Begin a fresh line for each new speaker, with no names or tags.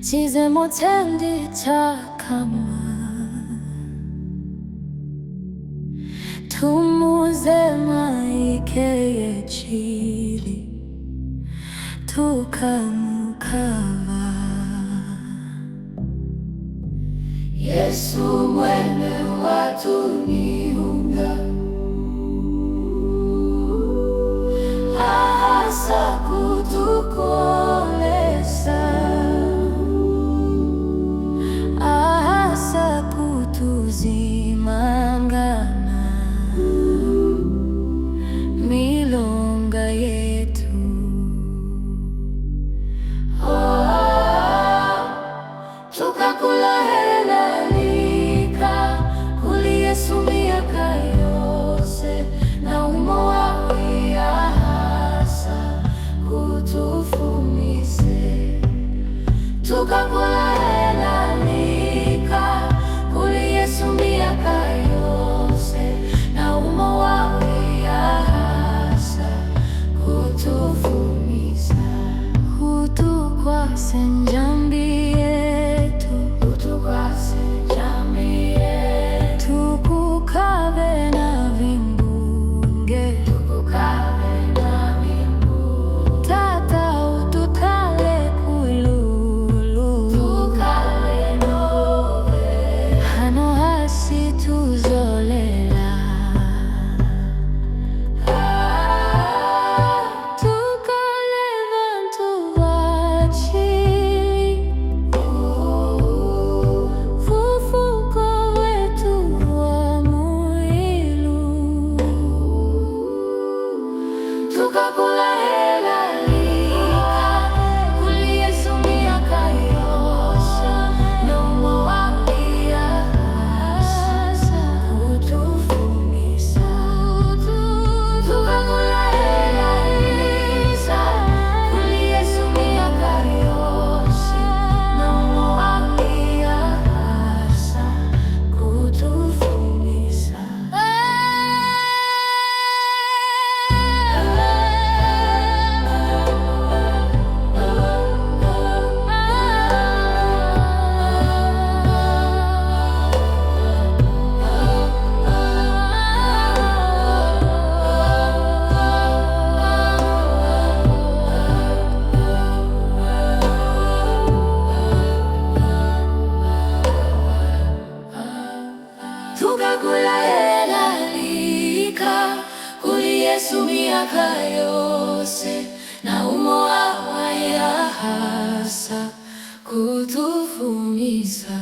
chize motendi takama tumuze maikeye chiri tukamukava. Yesu mwene watu niunga ahasa kutukolesa ahasa kutuzimangana milonga yetu. Tukakula helalika kuli Yesu miaka yose na umo wawi ahasa kutufumise. Tukakula helalika kuli Yesu miaka yose na umo wawi ahasa kutufumisa. Utukwase njambi yetu, utukwase njambi yetu, tukukave na vimbunge, tukukave na vimbunge. Tata utukale kululu, tukale nove, hano hasi tuzolela. Tukale vantu vachili, fufuko wetu wa muilu. Tukakula helalika kuli Yesu miaka yose na umo wawi ahasa kutufumisa. Tukakula helalika kuli Yesu miaka yose na umo wawi ahasa kutufumisa. Tukakula helalika kuli Yesu miaka yose na umo wawi ahasa kutufumisa.